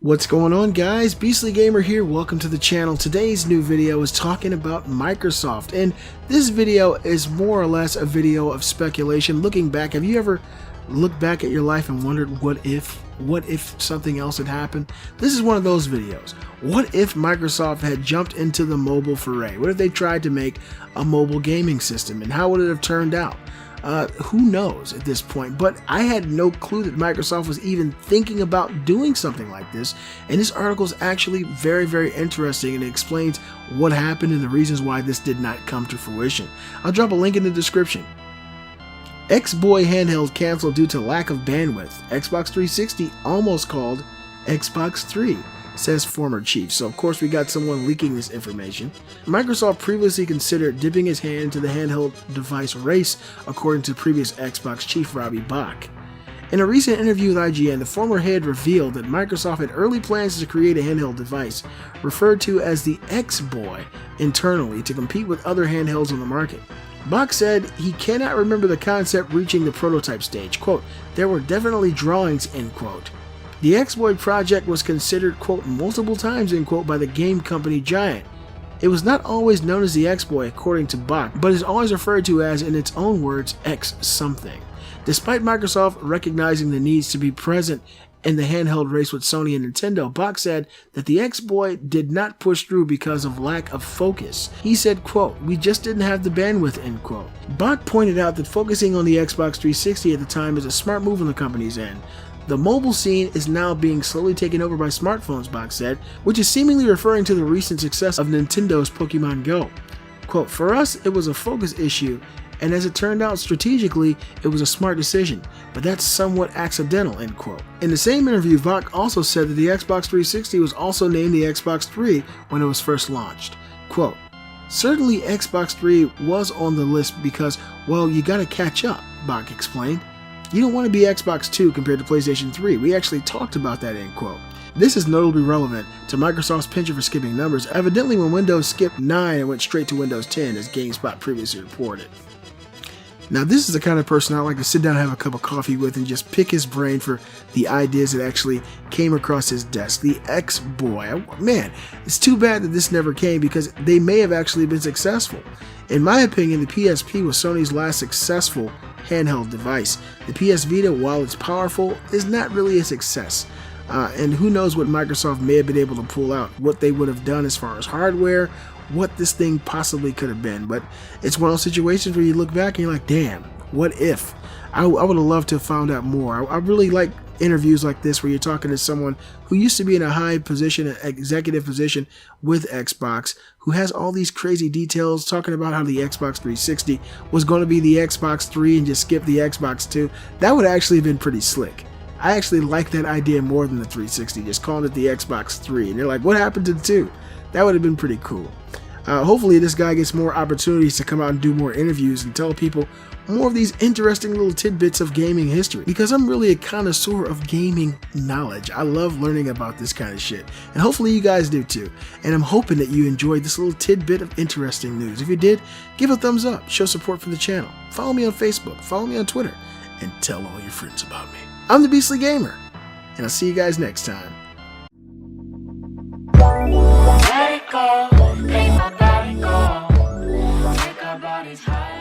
What's going on, guys? Beastly Gamer here. Welcome to the channel. Today's new video is talking about Microsoft, and this video is more or less a video of speculation, looking back. Have you ever looked back at your life and wondered what if something else had happened? This is one of those videos. What if Microsoft had jumped into the mobile foray? What if they tried to make a mobile gaming system, and how would it have turned out? Who knows at this point, but I had no clue that Microsoft was even thinking about doing something like this, and this article is actually very interesting, and it explains what happened and the reasons why this did not come to fruition. I'll drop a link in the description. X-Boy handheld canceled due to lack of bandwidth. Xbox 360 almost called Xbox 3. Says former chief. So of course we got someone leaking this information. Microsoft previously considered dipping his hand into the handheld device race, according to previous Xbox chief Robbie Bach. In a recent interview with IGN, the former head revealed that Microsoft had early plans to create a handheld device, referred to as the X-Boy, internally to compete with other handhelds on the market. Bach said he cannot remember the concept reaching the prototype stage. Quote, "There were definitely drawings," end quote. The X-Boy project was considered, quote, multiple times, end quote, by the game company Giant. It was not always known as the X-Boy, according to Bach, but is always referred to as, in its own words, X something. Despite Microsoft recognizing the needs to be present in the handheld race with Sony and Nintendo, Bach said that the X-Boy did not push through because of lack of focus. He said, quote, "We just didn't have the bandwidth," end quote. Bach pointed out that focusing on the Xbox 360 at the time is a smart move on the company's end. The mobile scene is now being slowly taken over by smartphones, Bach said, which is seemingly referring to the recent success of Nintendo's Pokemon Go. Quote, "For us, it was a focus issue, and as it turned out strategically, it was a smart decision, but that's somewhat accidental," end quote. In the same interview, Bach also said that the Xbox 360 was also named the Xbox 3 when it was first launched. Quote, "Certainly Xbox 3 was on the list because, well, you gotta catch up," Bach explained. "You don't want to be Xbox 2 compared to PlayStation 3. We actually talked about that," end quote. This is notably relevant to Microsoft's penchant for skipping numbers, evidently when Windows skipped 9 and went straight to Windows 10, as GameSpot previously reported. Now, this is the kind of person I like to sit down and have a cup of coffee with and just pick his brain for the ideas that actually came across his desk. The X-Boy. Man, it's too bad that this never came, because they may have actually been successful. In my opinion, the PSP was Sony's last successful handheld device. The PS Vita, while it's powerful, is not really a success. And who knows what Microsoft may have been able to pull out, what they would have done as far as hardware, what this thing possibly could have been. But it's one of those situations where you look back and you're like, damn, what if? I would have loved to have found out more. I really like interviews like this where you're talking to someone who used to be in a high position, an executive position with Xbox, who has all these crazy details, talking about how the Xbox 360 was going to be the Xbox 3 and just skip the Xbox 2. That would actually have been pretty slick. I actually like that idea more than the 360, just calling it the Xbox 3. And they're like, what happened to the 2? That would have been pretty cool. Hopefully this guy gets more opportunities to come out and do more interviews and tell people more of these interesting little tidbits of gaming history, because I'm really a connoisseur of gaming knowledge. I love learning about this kind of shit, and hopefully you guys do too. And I'm hoping that you enjoyed this little tidbit of interesting news. If you did, give a thumbs up, show support for the channel, follow me on Facebook, follow me on Twitter, and tell all your friends about me. I'm the Beastly Gamer, and I'll see you guys next time. Let it go, make my body go, take our bodies high.